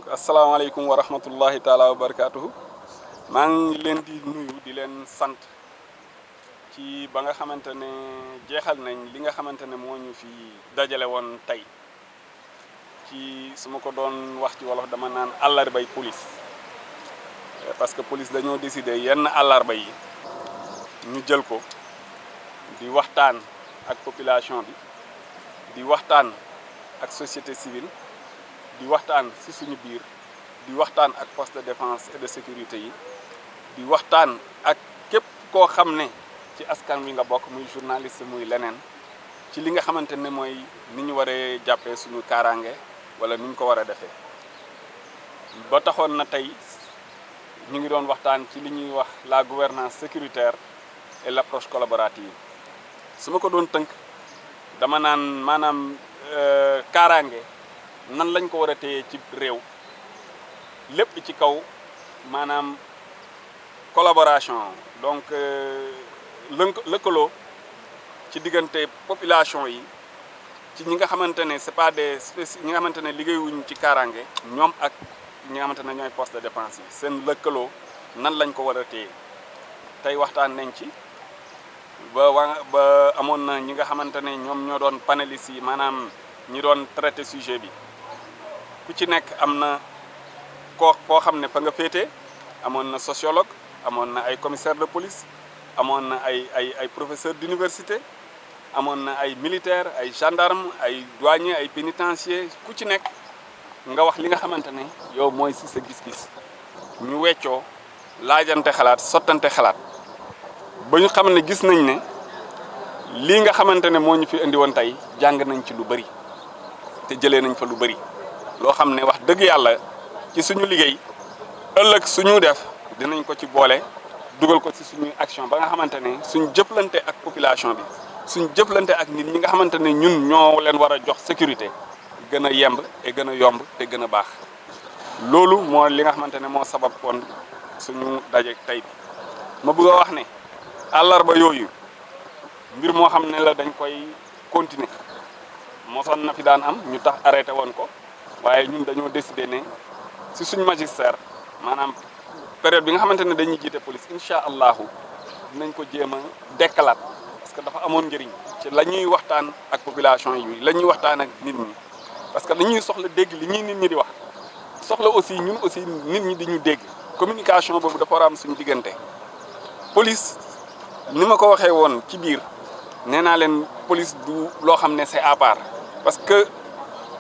donc asalaamaaleykum wa rahmatullahi taala wa barakaatuhu maa ngi leen di nuyu di leen sant ci ba nga xamante ne jeexal nañ li nga xamante ne moo ñu fi dajale woon tey ci su ma ko doon wax ci wolof dama naan àllarbay police parce que police dañoo décider yenn àllarba yi ñu jël ko di waxtaan ak population bi di waxtaan ak société civile di waxtaan ci suñu biir di waxtaan ak force de défense et de sécurité yi di waxtaan ak képp koo xam ne ci askan wi nga bokk muy journaliste muy leneen ci li nga xamante ne mooy ni ñu waree jàppee suñu kaaraange wala ni ñu ko war a defee ba taxoon na tey ñu ngi doon waxtaan ci li ñuy wax la gouvernance sécuritaire et l'approche collaborative su ma ko doon tënk dama naan maanaam kaaraange nan lañ ko war a téye ci réew lépp ci kaw maanaam collaboration donc lëkkaloo ci diggante population yi ci ñi nga xamante ne c'est pas des ñi nga xamante ne liggéeyuñ ci kaaraange ñoom ak ñi nga xamante ne ñooy poste de défense yi seen lëkkaloo nan lañ ko war a téye tey waxtaan nañ ci ba amoon na ñi nga xamante ne ñoom ñoo doon panélistes yi maanaam ñi doon traité sujet bi ku ci nekk am na koo xam ne fa nga féete amoon na sociologue amoon na ay commissaire de police amoon na ay professeur d'université amoon na ay militaire ay gendarme ay douanier ay pénitencier ku ci nekk nga wax li nga xamante ne yow mooy ci sa gis-gis ñu weccoo laajante xalaat sottante xalaat ba ñu xam ne gis nañ ne lii nga xamante ne moo ñu fi indi woon tey jàng nañ ci lu bari te jëlee nañ fa lu bari loo xam ne wax dëgg yàlla ci suñu liggéey ëllëg suñu def dinañ ko ci boole dugal ko ci suñuy action ba nga xamante ne suñ jëflante ak population bi suñ jëflante ak nit ñi nga xamante ne ñun ñoo leen war a jox sécurité gën a yemb te gën a yomb te gën a baax loolu moo li nga xamante ne moo sabab woon suñu daje tey bi ma bëgg a wax ne àllarba yooyu mbir moo xam ne la dañ koy continuer mosoon na fi daan am ñu tax arrêté woon ko waaye ñun dañoo décider ne ci suñu magistère maanaam période bi nga xamante ne dañuy jiite police incha allahu dinañ ko jéem a dekkalaat parce que dafa amoon njëriñ ci la ñuy waxtaan ak population yi la ñuy waxtaan ak nit ñi parce que dañuy soxla dégg li ñuy nit ñi di wax soxla aussi ñun aussi nit ñi di ñu dégg communication boobu dafa war a am suñu diggante police ni ma ko waxee woon ci biir nee naa leen police du loo xam ne c'est à part parce que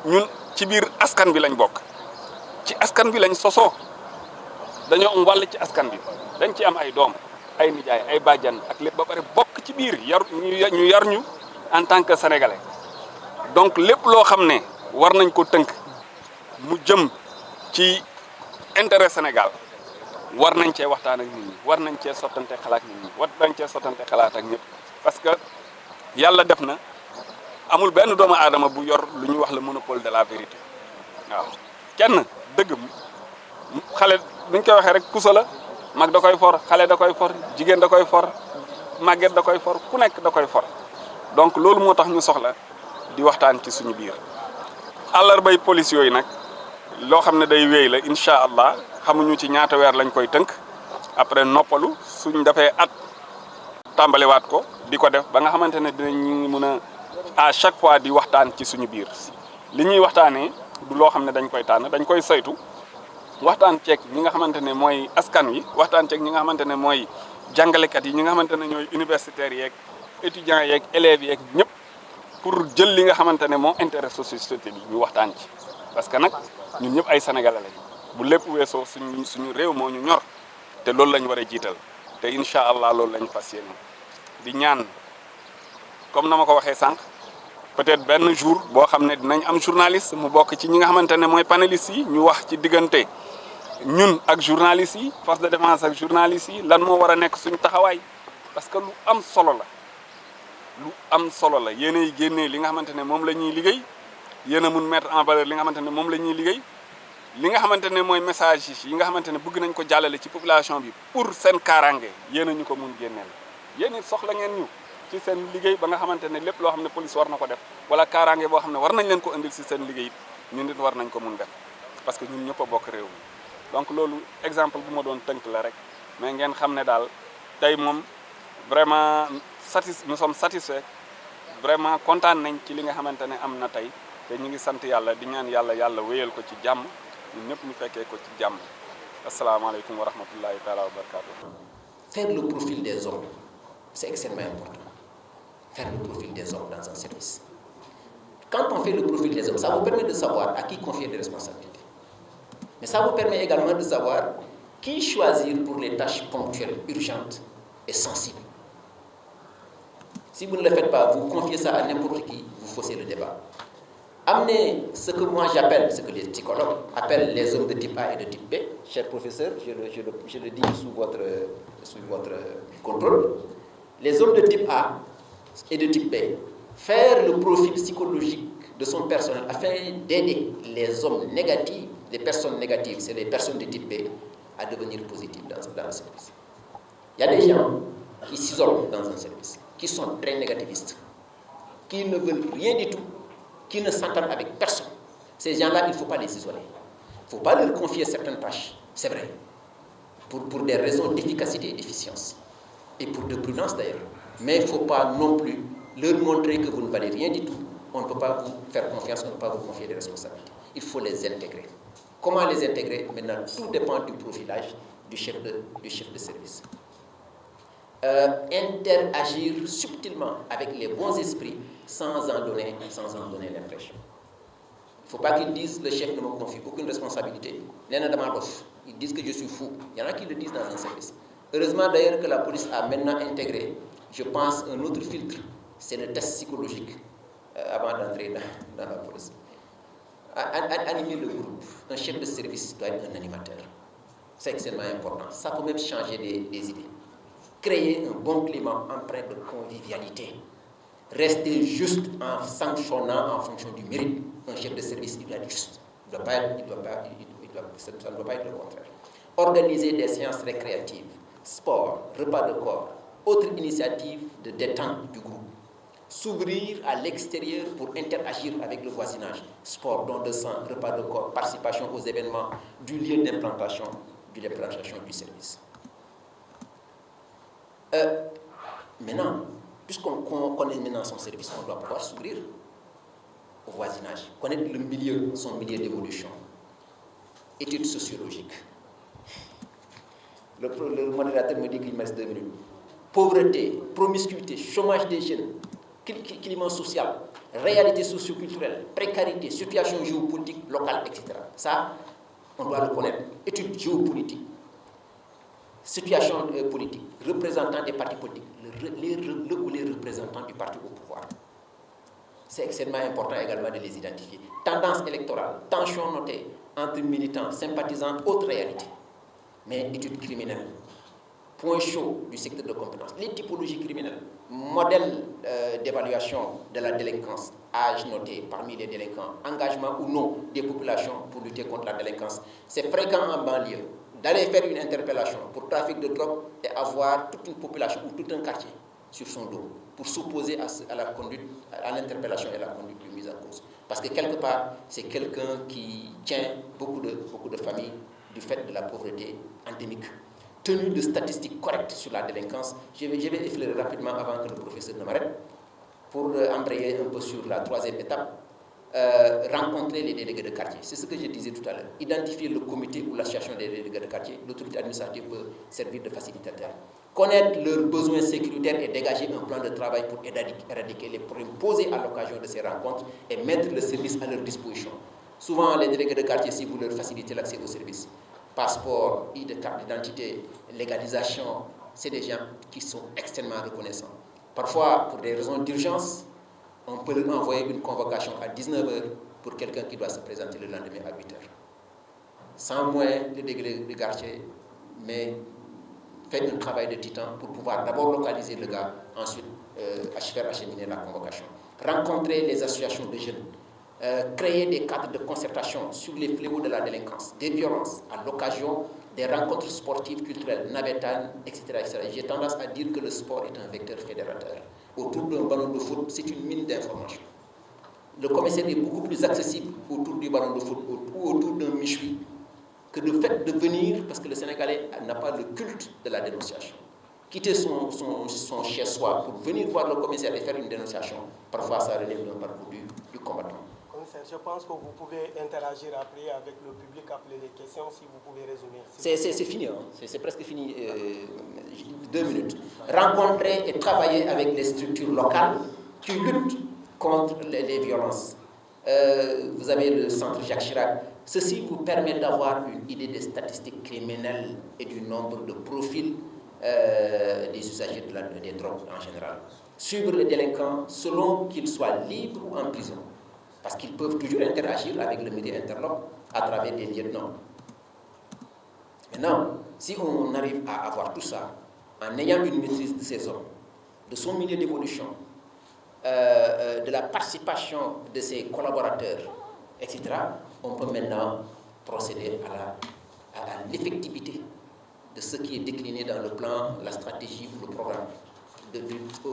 ñun ci biir askan bi lañ bokk ci askan bi lañ sosoo dañoo am wàll ci askan bi dañ ci am ay doom ay nijaay ay bàjjan ak lépp ba pare bokk ci biir ñu yar ñu en tant que sénégalais donc lépp loo xam ne war nañ ko tënk mu jëm ci intérêt Sénégal war nañ cee waxtaan ak nit ñi war nañ cee sottante xalaat nit ñi war nañ cee sottante xalaat ak ñëpp parce que yàlla def na amul benn doomu aadama bu yor lu ñuy wax le monopole de la vérité waaw kenn dëgg xale bu ñu koy waxee rek kusa la mag da koy for xale da koy for jigéen da koy for màgget da koy for ku nekk da koy for donc loolu moo tax ñu soxla di waxtaan ci suñu biir àllarbay police yooyu nag loo xam ne day wéy la incha allah xamuñu ci ñaata weer lañ koy tënk après noppalu suñ dafee at tàmbaliwaat ko di ko def ba nga xamante ne dinañ mën a à chaque fois di waxtaan ci suñu biir li ñuy waxtaanee du loo xam ne dañ koy tànn dañ koy saytu waxtaan ceeg ñi nga xamante ne mooy askan wi waxtaan ceeg ñi nga xamante ne mooy jàngalekat yi ñi nga xamante ne ñooy universitaires yeeg étudiants yeeg élèves yeeg ñëpp pour jël li nga xamante ne moo intérêt société bi ñu waxtaan ci parce que nag ñun ñëpp ay sénégalais lañ bu lépp weesoo suñu réew moo ñu ñor te loolu lañ war a jiital te incha allah loolu lañ fas yéene di ñaan comme na ma ko waxee sànq peut-être benn jour boo xam ne dinañ am journaliste mu bokk ci ñi nga xamante ne mooy panélistes yi ñu wax ci diggante ñun ak journalistes yi force de défense ak journalistes yi lan moo war a nekk suñu taxawaay parce que lu am solo la yéenay génnee li nga xamante ne moom la ñuy liggéey yéen a mun mettre en valeur li nga xamante ne moom la ñuy liggéey li nga xamante ne mooy message yi nga xamante ne bëgg nañ ko jàllale ci population bi pour seen kaaraange yéen a ñu ko mun génneel yéen it soxla ngeen ñu ci seen liggéey ba nga xamante ne lépp loo xam ne police war na ko def wala kaaraange boo xam ne war nañ leen ko indil si seen liggéey ñun nit war nañ ko mun def parce que ñun ñëpp a bokk réew mi donc loolu exemple bu ma doon tënk la rek mais ngeen xam ne daal tey moom vraiment nous sommes satisfaits vraiment kontaan nañ ci li nga xamante ne am na tey te ñu ngi sant yàlla di ñaan yàlla wéyal ko ci jàmm ñun ñëpp ñu fekkee ko ci jàmm asalaamaaleykum wa rahmatullahi taala wa barakatuh. Faire le profil des hommes, c'est extrêmement important. Faire le profil des hommes dans un service. Quand on fait le profil des hommes, ça vous permet de savoir à qui confier des responsabilités. Mais ça vous permet également de savoir qui choisir pour les tâches ponctuelles, urgentes et sensibles. Si vous ne le faites pas, vous confiez ça à n'importe qui, vous faussez le débat. Amenez ce que moi j'appelle, ce que les psychologues appellent les hommes de type A et de type B. Cher professeur, je le dis sous votre contrôle. Les hommes de type A et de type B, faire le profil psychologique de son personnel afin d'aider les hommes négatifs, les personnes négatives, c'est les personnes de type B, à devenir positives dans le service. Il y a des gens qui s'isolent dans un service, qui sont très négativistes, qui ne veulent rien du tout, qui ne s'entendent avec personne. Ces gens-là, il ne faut pas les isoler. Il ne faut pas leur confier certaines tâches, c'est vrai, pour des raisons d'efficacité et d'efficience, et pour de prudence d'ailleurs. Mais il ne faut pas non plus leur montrer que vous ne valez rien du tout. On ne peut pas vous faire confiance, on ne peut pas vous confier des responsabilités. Il faut les intégrer. Comment les intégrer? Maintenant, tout dépend du profilage du chef de service. Interagir subtilement avec les bons esprits sans en donner l'impression. Il ne faut pas qu'ils disent le chef ne me confie aucune responsabilité. Ils disent que je suis fou. Il y en a qui le disent dans un service. Heureusement d'ailleurs que la police a maintenant intégré, je pense, un autre filtre. C'est le test psychologique avant d'entrer dans la police. Animer le groupe. Un chef de service doit être un animateur. C'est extrêmement important. Ça peut même changer des idées. Créer un bon climat empreint de convivialité. Rester juste en sanctionnant en fonction du mérite. Un chef de service, il doit être juste. Ça ne doit pas être le contraire. Organiser des séances récréatives, sport, repas de corps, autres initiatives de détente du groupe. S'ouvrir à l'extérieur pour interagir avec le voisinage. Sport, don de sang, repas de corps, participation aux événements du lieu d'implantation du service. Maintenant, puisqu'on connaît maintenant son service, on doit pouvoir s'ouvrir au voisinage, connaître le milieu, son milieu d'évolution. Études sociologiques. Le modérateur me dit qu'il me reste 2 minutes. Pauvreté, promiscuité, chômage des jeunes, climat social, réalité socio-culturelle, précarité, situation géopolitique locale, etc. Ça, on doit le connaître. Études géopolitiques, situation politique, représentants des partis politiques, les représentants du parti au pouvoir. C'est extrêmement important également de les identifier. Tendance électorale, tension notée entre militants, sympathisants, autres réalités. Mais études criminelles, point chaud du secteur de compétences, les typologies criminelles, modèle d'évaluation de la délinquance, âge noté parmi les délinquants, engagement ou non des populations pour lutter contre la délinquance. C'est fréquent en banlieue d'aller faire une interpellation pour trafic de drogue et avoir toute une population ou tout un quartier sur son dos pour s'opposer à l'interpellation et à la conduite de mise en cause. Parce que quelque part, c'est quelqu'un qui tient beaucoup de familles du fait de la pauvreté endémique. Tenue de statistiques correctes sur la délinquance, je vais effleurer rapidement avant que le professeur ne m'arrête, pour embrayer un peu sur la 3e étape, rencontrer les délégués de quartier. C'est ce que je disais tout à l'heure. Identifier le comité ou l'association des délégués de quartier, l'autorité administrative peut servir de facilitateur. Connaître leurs besoins sécuritaires et dégager un plan de travail pour éradiquer les problèmes posés à l'occasion de ces rencontres et mettre le service à leur disposition. Souvent, les délégués de quartier, si vous leur facilitez l'accès au service, passeport, carte d'identité, légalisation, c'est des gens qui sont extrêmement reconnaissants. Parfois, pour des raisons d'urgence, on peut leur envoyer une convocation à 19h pour quelqu'un qui doit se présenter le lendemain à 8h. Sans moyen de délégué de quartier, mais faites un travail de titan pour pouvoir d'abord localiser le gars, ensuite faire acheminer la convocation. Rencontrer les associations de jeunes, créer des cadres de concertation sur les fléaux de la délinquance, des violences, à l'occasion des rencontres sportives, culturelles, navetanes, etc. etc. J'ai tendance à dire que le sport est un vecteur fédérateur. Autour d'un ballon de foot, c'est une mine d'informations. le commissaire est beaucoup plus accessible autour du ballon de foot ou autour d'un méchoui que le fait de venir, parce que le Sénégalais n'a pas le culte de la dénonciation. Quitter son chez-soi pour venir voir le commissaire et faire une dénonciation, parfois ça relève d'un parcours du combattant. Commissaire, je pense que vous pouvez interagir après avec le public, appeler les questions, si vous pouvez résumer. C'est fini, hein. C'est presque fini, 2 minutes. Rencontrer et travailler avec les structures locales qui luttent contre les violences. Vous avez le centre Jacques Chirac. Ceci vous permet d'avoir une idée des statistiques criminelles et du nombre de profils des usagers des drogues en général. Suivre les délinquants selon qu'ils soient libres ou en prison. Parce qu'ils peuvent toujours interagir avec le milieu interlope à travers des lieutenants. Maintenant, si on arrive à avoir tout ça, en ayant une maîtrise de ces hommes, de son milieu d'évolution, de la participation de ses collaborateurs, etc., on peut maintenant procéder à l'effectivité de ce qui est décliné dans le plan, la stratégie ou le programme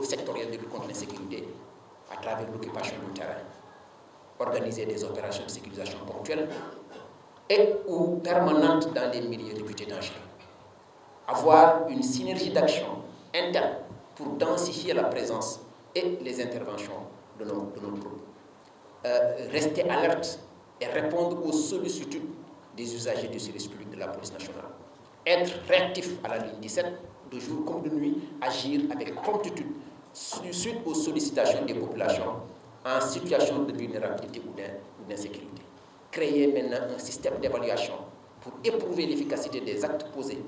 sectoriel de lutte contre l'insécurité à travers l'occupation du terrain. Organiser des opérations de sécurisation ponctuelles et ou permanentes dans les milieux réputés dangereux. Avoir une synergie d'action interne pour densifier la présence et les interventions de nos groupes. Rester alerte et répondre aux sollicitudes des usagers du service public de la police nationale. Être réactif à la ligne 17, de jour comme de nuit, agir avec promptitude suite aux sollicitations des populations en situation de vulnérabilité ou d'insécurité. Créer maintenant un système d'évaluation pour éprouver l'efficacité des actes posés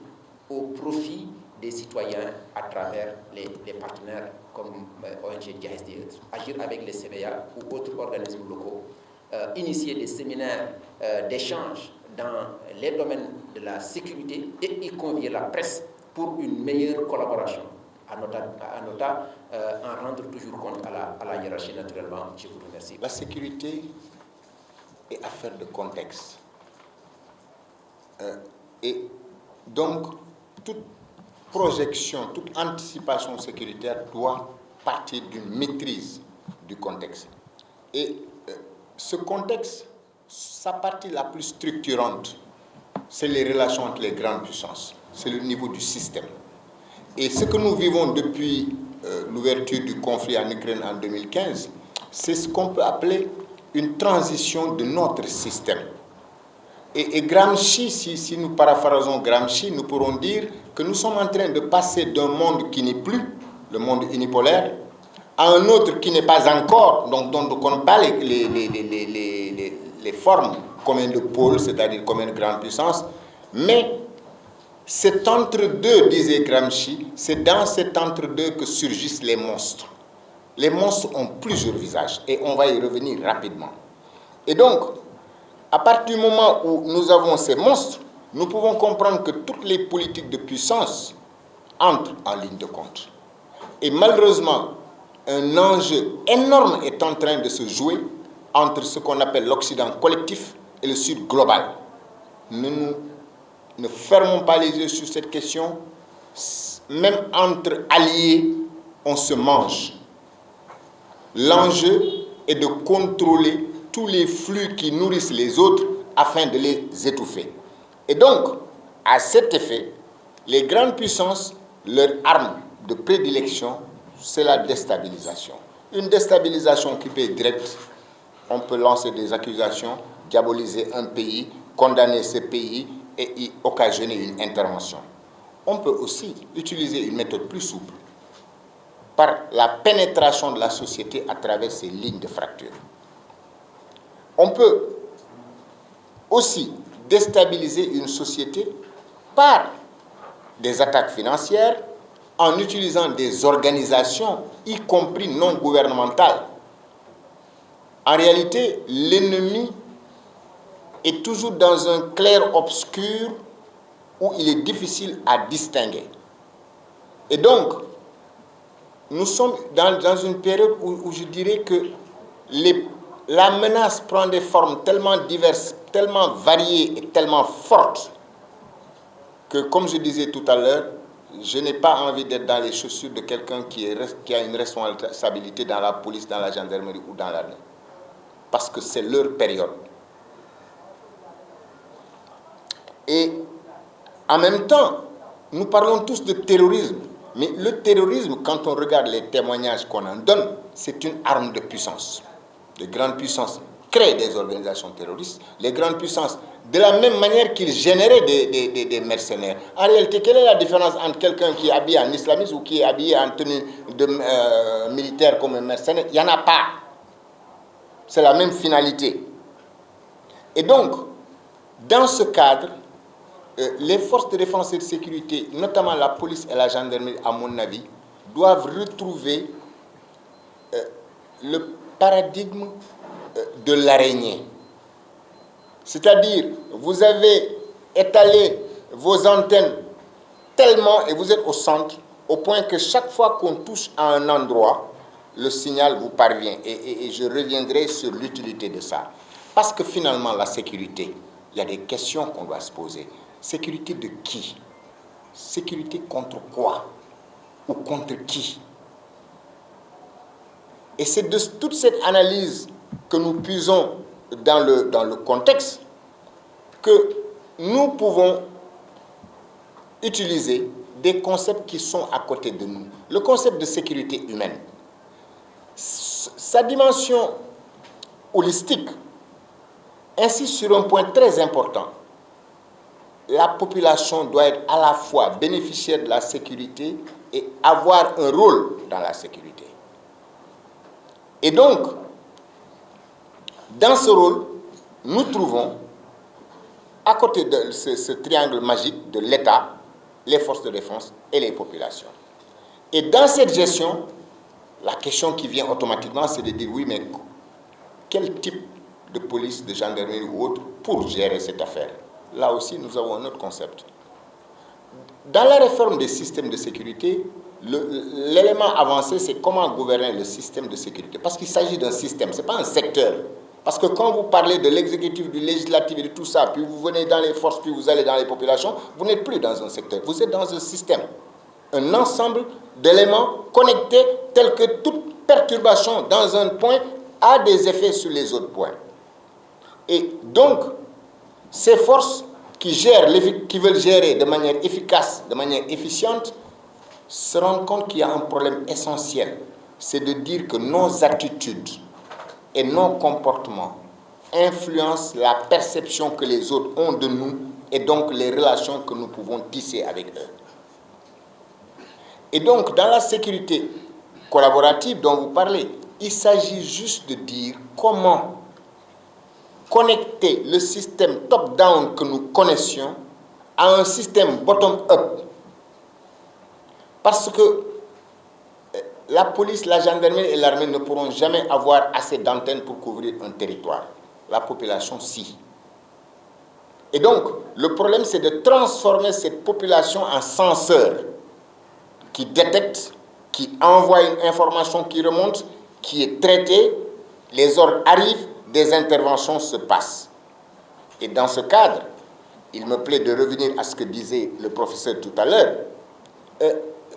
au profit des citoyens à travers les partenaires comme ONG DIASD et autres. Agir avec les CVA ou autres organismes locaux. Initier des séminaires d'échange dans les domaines de la sécurité et y convier la presse pour une meilleure collaboration. À en rendre toujours compte à la hiérarchie naturellement. Je vous remercie. La sécurité est affaire de contexte. Et donc, toute projection, toute anticipation sécuritaire doit partir d'une maîtrise du contexte. Et ce contexte, sa partie la plus structurante, c'est les relations entre les grandes puissances. C'est le niveau du système. Et ce que nous vivons depuis l'ouverture du conflit en Ukraine en 2015, c'est ce qu'on peut appeler une transition de notre système. Et Gramsci, si nous paraphrasons Gramsci, nous pourrons dire que nous sommes en train de passer d'un monde qui n'est plus, le monde unipolaire, à un autre qui n'est pas encore, donc dont on ne connaît pas les formes communes de pôle, c'est-à-dire communes de grande puissance, mais cet entre-deux, disait Gramsci, c'est dans cet entre-deux que surgissent les monstres. Les monstres ont plusieurs visages et on va y revenir rapidement. Et donc, à partir du moment où nous avons ces monstres, nous pouvons comprendre que toutes les politiques de puissance entrent en ligne de compte. Et malheureusement, un enjeu énorme est en train de se jouer entre ce qu'on appelle l'Occident collectif et le Sud global. Ne fermons pas les yeux sur cette question. Même entre alliés, on se mange. L'enjeu est de contrôler tous les flux qui nourrissent les autres afin de les étouffer. Et donc, à cet effet, les grandes puissances, leur arme de prédilection, c'est la déstabilisation. Une déstabilisation qui peut être directe. On peut lancer des accusations, diaboliser un pays, condamner ce pays et y occasionner une intervention. On peut aussi utiliser une méthode plus souple par la pénétration de la société à travers ces lignes de fracture. On peut aussi déstabiliser une société par des attaques financières en utilisant des organisations, y compris non gouvernementales. En réalité, l'ennemi est toujours dans un clair-obscur où il est difficile à distinguer. Et donc, nous sommes dans une période où je dirais que la menace prend des formes tellement diverses, tellement variées et tellement fortes que, comme je disais tout à l'heure, je n'ai pas envie d'être dans les chaussures de quelqu'un qui a une responsabilité dans la police, dans la gendarmerie ou dans l'armée. parce que c'est leur période. Et en même temps, nous parlons tous de terrorisme, mais le terrorisme, quand on regarde les témoignages qu'on en donne, c'est une arme de puissance. Les grandes puissances créent des organisations terroristes, les grandes puissances, de la même manière qu'ils généraient des mercenaires. En réalité, quelle est la différence entre quelqu'un qui est habillé en islamiste ou qui est habillé en tenue de militaire comme un mercenaire? Il n'y en a pas. C'est la même finalité. Et donc, dans ce cadre, les forces de défense et de sécurité, notamment la police et la gendarmerie, à mon avis, doivent retrouver le paradigme de l'araignée. C'est-à-dire, vous avez étalé vos antennes tellement, et vous êtes au centre, au point que chaque fois qu'on touche à un endroit, le signal vous parvient. Et je reviendrai sur l'utilité de ça. Parce que finalement, la sécurité, il y a des questions qu'on doit se poser. Sécurité de qui? Sécurité contre quoi? Ou contre qui? Et c'est de toute cette analyse que nous puisons dans le contexte que nous pouvons utiliser des concepts qui sont à côté de nous. Le concept de sécurité humaine, sa dimension holistique insiste sur un point très important. La population doit être à la fois bénéficiaire de la sécurité et avoir un rôle dans la sécurité. Et donc, dans ce rôle, nous trouvons, à côté de ce triangle magique de l'État, les forces de défense et les populations. Et dans cette gestion, la question qui vient automatiquement, c'est de dire, oui, mais quel type de police, de gendarmerie ou autre pour gérer cette affaire? Là aussi, nous avons un autre concept. Dans la réforme des systèmes de sécurité, l'élément avancé, c'est comment gouverner le système de sécurité. Parce qu'il s'agit d'un système, ce n'est pas un secteur. Parce que quand vous parlez de l'exécutif, du législatif et de tout ça, puis vous venez dans les forces, puis vous allez dans les populations, vous n'êtes plus dans un secteur, vous êtes dans un système. Un ensemble d'éléments connectés tels que toute perturbation dans un point a des effets sur les autres points. Et donc, ces forces qui veulent gérer de manière efficace, de manière efficiente, se rendent compte qu'il y a un problème essentiel. C'est de dire que nos attitudes et nos comportements influencent la perception que les autres ont de nous et donc les relations que nous pouvons tisser avec eux. Et donc, dans la sécurité collaborative dont vous parlez, il s'agit juste de dire comment connecter le système top-down que nous connaissions à un système bottom-up. Parce que la police, la gendarmerie et l'armée ne pourront jamais avoir assez d'antennes pour couvrir un territoire. La population, si. Et donc, le problème, c'est de transformer cette population en senseur qui détecte, qui envoie une information qui remonte, qui est traitée, les ordres arrivent, des interventions se passent. Et dans ce cadre, il me plaît de revenir à ce que disait le professeur tout à l'heure.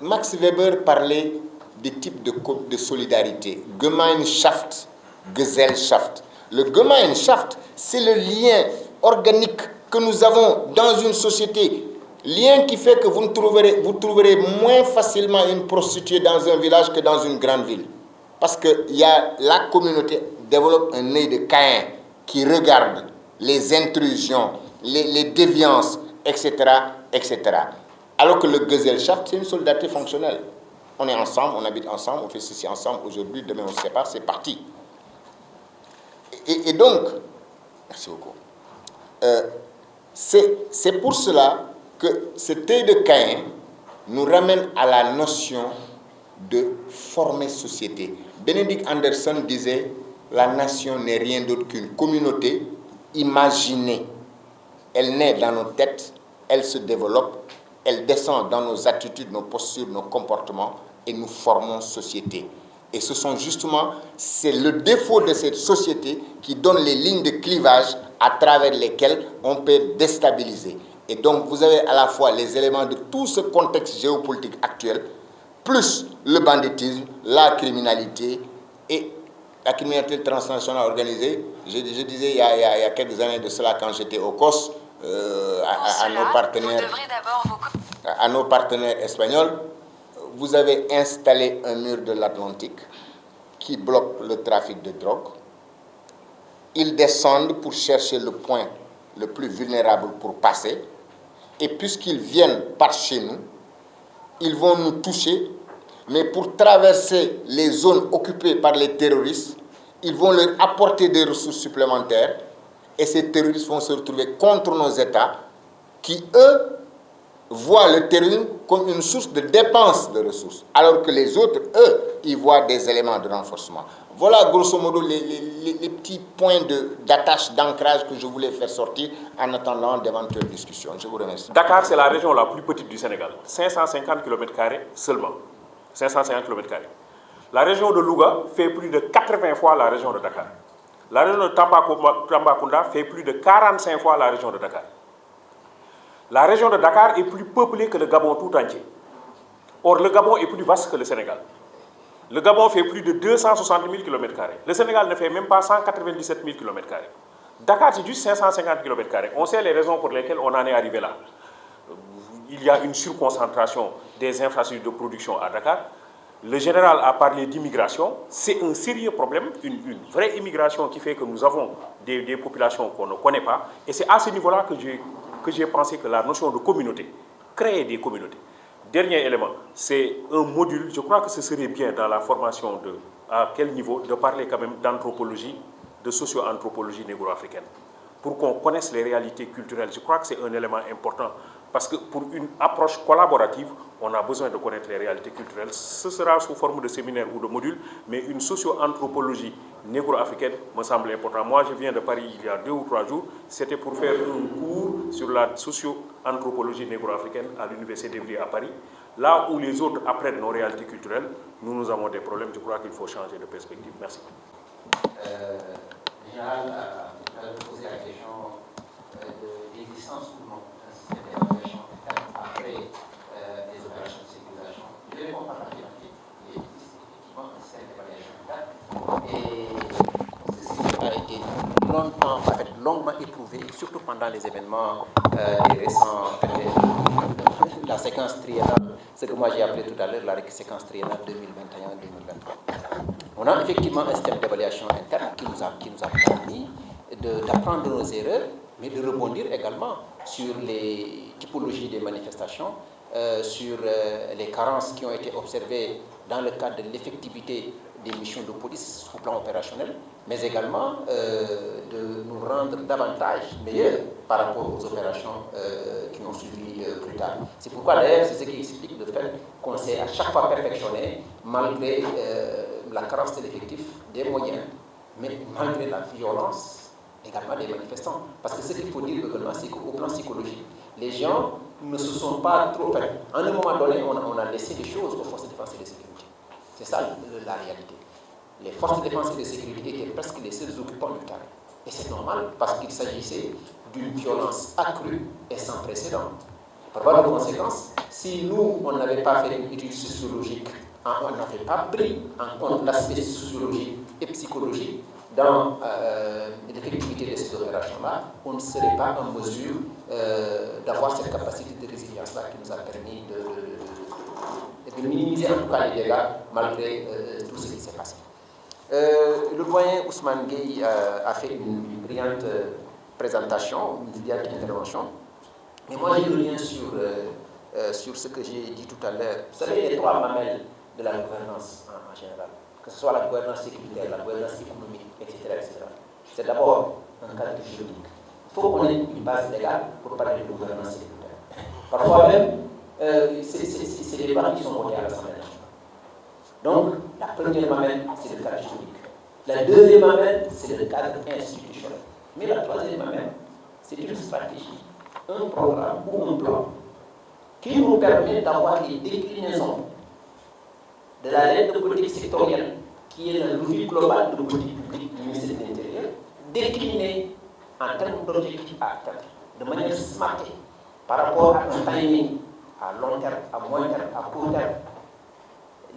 Max Weber parlait des types de solidarité. Gemeinschaft, Gesellschaft. Le Gemeinschaft, c'est le lien organique que nous avons dans une société. Lien qui fait que vous trouverez moins facilement une prostituée dans un village que dans une grande ville. Parce que la communauté développe un œil de Caïn qui regarde les intrusions, les déviances, etc., etc. Alors que le Gesellschaft, c'est une solidarité fonctionnelle. On est ensemble, on habite ensemble, on fait ceci ensemble, aujourd'hui, demain on se sépare, c'est parti. Et donc, merci beaucoup, c'est pour cela que cet œil de Caïn nous ramène à la notion de former société. Benedict Anderson disait, la nation n'est rien d'autre qu'une communauté imaginée. Elle naît dans nos têtes, elle se développe, elle descend dans nos attitudes, nos postures, nos comportements, et nous formons société. Et c'est le défaut de cette société qui donne les lignes de clivage à travers lesquelles on peut déstabiliser. Et donc, vous avez à la fois les éléments de tout ce contexte géopolitique actuel, plus le banditisme, la criminalité, et la criminalité transnationale organisée, je disais il y a quelques années de cela, quand j'étais au COS, à nos partenaires espagnols, vous avez installé un mur de l'Atlantique qui bloque le trafic de drogue. Ils descendent pour chercher le point le plus vulnérable pour passer. Et puisqu'ils viennent par chez nous, ils vont nous toucher. Mais pour traverser les zones occupées par les terroristes, ils vont leur apporter des ressources supplémentaires. Et ces terroristes vont se retrouver contre nos États qui, eux, voient le terrorisme comme une source de dépense de ressources, alors que les autres, eux, y voient des éléments de renforcement. Voilà, grosso modo, les petits points d'attache, d'ancrage que je voulais faire sortir en attendant d'éventuelles discussions. Je vous remercie. Dakar, c'est la région la plus petite du Sénégal. 550 km² seulement. 550 km². La région de Louga fait plus de 80 fois la région de Dakar. La région de Tambacounda fait plus de 45 fois la région de Dakar. La région de Dakar est plus peuplée que le Gabon tout entier. Or, le Gabon est plus vaste que le Sénégal. Le Gabon fait plus de 260 000 km². Le Sénégal ne fait même pas 197 000 km². Dakar, c'est juste 550 km². On sait les raisons pour lesquelles on en est arrivé là. Il y a une surconcentration des infrastructures de production à Dakar. Le général a parlé d'immigration. C'est un sérieux problème, une vraie immigration qui fait que nous avons des populations qu'on ne connaît pas. Et c'est à ce niveau-là que j'ai pensé que la notion de communauté, créer des communautés. Dernier élément, c'est un module, je crois que ce serait bien dans la formation à quel niveau, de parler quand même d'anthropologie, de socio-anthropologie négro-africaine, pour qu'on connaisse les réalités culturelles. Je crois que c'est un élément important, parce que pour une approche collaborative, on a besoin de connaître les réalités culturelles. Ce sera sous forme de séminaire ou de module, mais une socio-anthropologie négro-africaine me semble important. Moi, je viens de Paris il y a 2 ou 3 jours, c'était pour faire un cours sur la socio-anthropologie négro-africaine à l'Université d'Evry à Paris. Là où les autres apprennent nos réalités culturelles, nous avons des problèmes. Je crois qu'il faut changer de perspective. Merci. Général, vous posez la question de l'existence ou non d'un système d'évaluation après les opérations de sécurisation. Je vais répondre par l'affirmative. Il existe effectivement un système d'évaluation interne. Et ce système a été longuement éprouvé, surtout pendant les événements des récents, la séquence triennale, ce que moi j'ai appelé tout à l'heure la séquence triennale 2021-2023. On a effectivement un système d'évaluation interne qui nous a permis d'apprendre de nos erreurs, mais de rebondir également sur les typologies des manifestations, sur les carences qui ont été observées dans le cadre de l'effectivité des missions de police au plan opérationnel, mais également de nous rendre davantage meilleurs par rapport aux opérations qui ont suivi plus tard. C'est pourquoi d'ailleurs, c'est ce qui explique le fait qu'on s'est à chaque fois perfectionné, malgré la carence de l'effectif, des moyens, mais malgré la violence également des manifestants. Parce que ce qu'il faut dire également, c'est qu'au plan psychologique, les gens ne se sont pas trop... À un moment donné, on a laissé des choses aux forces de défense et de sécurité. C'est ça la réalité. Les forces de défense et de sécurité étaient presque les seuls occupants du terrain. Et c'est normal parce qu'il s'agissait d'une violence accrue et sans précédent. Par voie de conséquence, si nous, on n'avait pas fait une étude sociologique, on n'avait pas pris en compte l'aspect sociologique et psychologique dans l'effectivité de ces opérations-là, on ne serait pas en mesure d'avoir cette capacité de résilience-là qui nous a permis de minimiser en tout cas les dégâts malgré tout ce qui s'est passé. Le doyen Ousmane Gueye a fait une brillante présentation, une brillante intervention. Mais moi, je reviens sur ce que j'ai dit tout à l'heure. Vous savez, les 3 mamelles de la gouvernance en général, que ce soit la gouvernance sécuritaire, la gouvernance économique, etc. C'est d'abord un cadre juridique. Il faut qu'on ait une base légale pour parler de gouvernance sécuritaire. Parfois même, c'est des lois qui sont votées à l'Assemblée nationale. Donc, la première mamelle, c'est le cadre juridique. La deuxième mamelle, c'est le cadre institutionnel. Mais la troisième mamelle, c'est une stratégie, un programme ou un plan qui nous permet d'avoir les déclinaisons de la lettre de politique sectorielle, qui est la logique globale de politique publique du ministère de l'Intérieur, déclinée en termes d'objectifs à atteindre, de manière smartée, par rapport à un timing à long terme, à moyen terme, à court terme,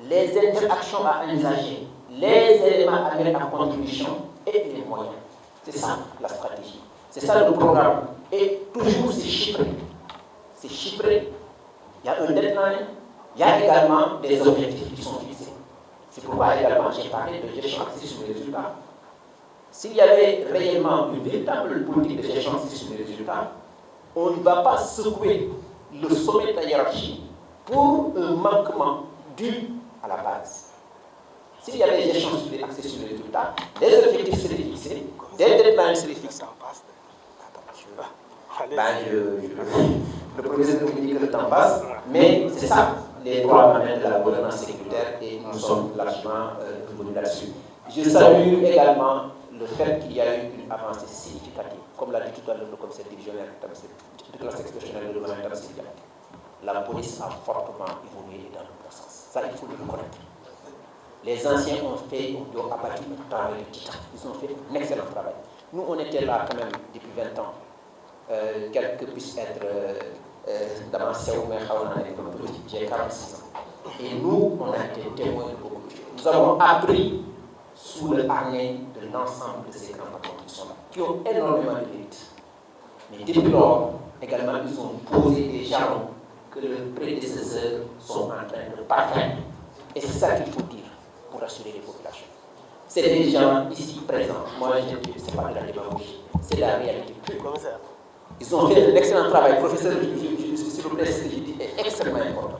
les interactions à envisager les éléments à mettre en contribution et les moyens. C'est ça la stratégie. C'est ça le programme. Et toujours c'est chiffré. C'est chiffré. Il y a un deadline. Il y a également des objectifs qui sont fixés. C'est pourquoi également j'ai parlé de gestion axée sur les résultats. S'il y avait réellement une véritable politique de gestion axée sur les résultats, on ne va pas secouer le sommet de la hiérarchie pour un manquement dû à la base. S'il y avait des gestions axées sur les résultats, des objectifs seraient fixés, des deadlines seraient fixés. Le professeur nous dit que le temps passe, mais c'est ça, les droits de la gouvernance sécuritaire, et nous sommes largement revenus là-dessus. Je salue également le fait qu'il y a eu une avancée significative, comme l'a dit tout à l'heure le commissaire divisionnaire de classe exceptionnelle de l'Ouest. La police a fortement évolué dans le bon sens. Ça, il faut le reconnaître. Les anciens ont abattu un travail de titan. Ils ont fait un excellent travail. Nous, on était là quand même depuis 20 ans. Quelques puissent être dans ma séance, mais j'ai 46 ans. Et nous, on a été témoins de beaucoup de choses. Nous avons appris sous le harnais de l'ensemble de ces grands patrons qui sont là, qui ont énormément de mérite. Mais depuis lors, également, ils ont posé des jalons que leurs prédécesseurs sont en train de parfaire. Et c'est ça qu'il faut dire pour rassurer les populations. C'est des gens ici présents. Moi, je ne sais pas de la démagogie. C'est la réalité. Ils ont fait un excellent travail. Professeur, s'il vous plaît, ce que je dis est extrêmement important.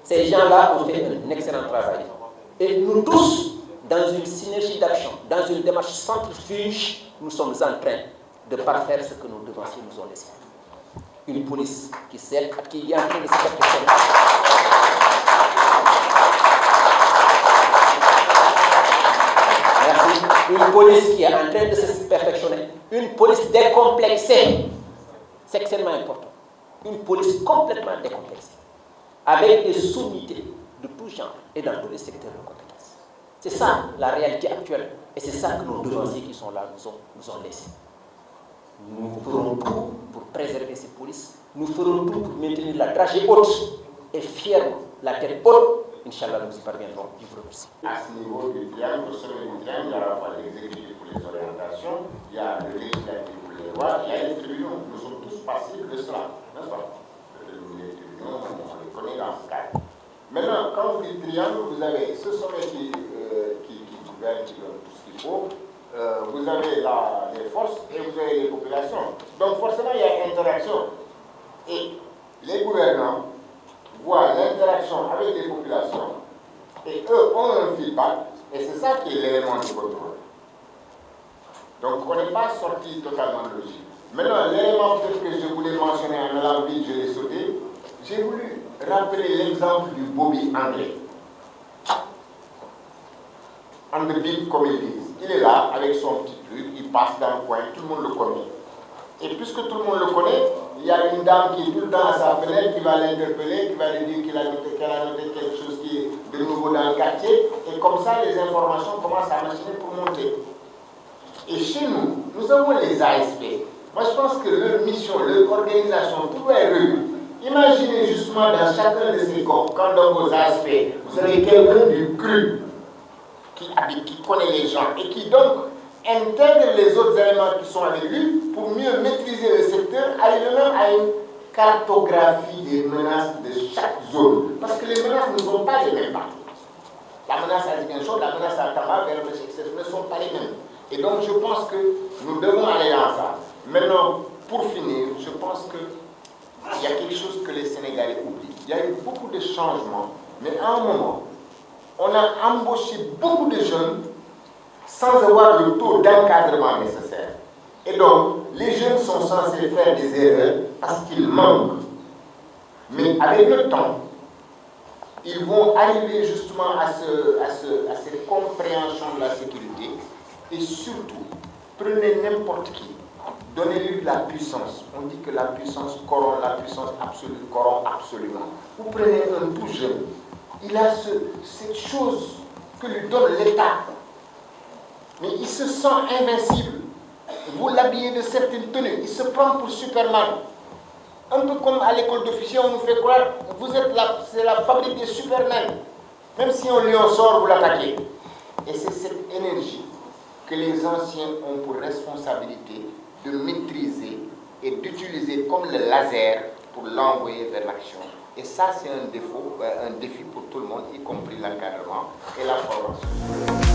Ces gens-là ont fait un excellent travail. Et nous tous, dans une synergie d'action, dans une démarche centrifuge, nous sommes en train de parfaire ce que nos devanciers nous ont laissé. Une police qui est en train de se perfectionner. Merci. Une police qui est en train de se perfectionner. Une police décomplexée. C'est extrêmement important. Une police complètement décomplexée. Avec des sommités de tout genre et dans tous les secteurs de compétences. C'est ça la réalité actuelle. Et c'est ça que nos devanciers qui sont là nous ont laissé. Nous ferons tout pour préserver ces polices. Nous ferons tout pour maintenir la dragée haute et fièrement la tête haute. Inch'Allah, nous y parviendrons. Je vous remercie. À ce niveau du triangle, au sommet du triangle, il y a à la fois l'exécutif pour les orientations, il y a le législatif pour les lois, il y a les tribunaux. Nous sommes tous passibles de cela, n'est-ce pas? Les tribunaux, on les connaît dans ce cadre. Maintenant, quand vous dites triangle, vous avez ce sommet qui gouverne, qui donne tout ce qu'il faut. Vous avez les forces et vous avez les populations. Donc forcément, il y a une interaction. Et les gouvernants voient l'interaction avec les populations et eux ont un feedback et c'est ça qui est l'élément de contrôle. Donc on n'est pas sorti totalement de logique. Maintenant, l'élément peut-être que je voulais mentionner en allant vite, je l'ai sauté. J'ai voulu rappeler l'exemple du Bobby anglais. On the beat, comme ils disent. Il est là avec son petit truc, il passe dans le coin, tout le monde le connaît. Et puisque tout le monde le connaît, il y a une dame qui est tout le temps à sa fenêtre, qui va l'interpeller, qui va lui dire qu'elle a noté quelque chose qui est de nouveau dans le quartier. Et comme ça, les informations commencent à machiner pour monter. Et chez nous, nous avons les ASP. Moi, je pense que leur mission, leur organisation, tout est revu. Imaginez justement dans chacun de ces corps, quand dans vos ASP, vous avez quelqu'un du cru qui connaît les gens et qui donc intègre les autres éléments qui sont avec lui pour mieux maîtriser le secteur, arrive même à une cartographie des menaces de chaque zone. Parce que les menaces ne sont pas les mêmes partout. La menace à Ziguinchor, la menace à Tamba, ne sont pas les mêmes. Et donc je pense que nous devons aller dans ça. Maintenant, pour finir, je pense qu'il y a quelque chose que les Sénégalais oublient. Il y a eu beaucoup de changements, mais à un moment, on a embauché beaucoup de jeunes sans avoir le taux d'encadrement nécessaire. Et donc, les jeunes sont censés faire des erreurs parce qu'ils manquent. Mais avec le temps, ils vont arriver justement à cette compréhension de la sécurité. Et surtout, prenez n'importe qui, donnez-lui de la puissance. On dit que la puissance corrompt, la puissance absolue corrompt absolument. Vous prenez un tout jeune, il a cette chose que lui donne l'État. Mais il se sent invincible. Vous l'habillez de certaines tenues, il se prend pour Superman. Un peu comme à l'école d'officier, on nous fait croire, c'est la fabrique des Superman. Même si on lui en sort, vous l'attaquez. que les anciens ont pour responsabilité de maîtriser et d'utiliser comme le laser pour l'envoyer vers l'action. Et ça, c'est un défi pour tout le monde, y compris l'encadrement et la formation.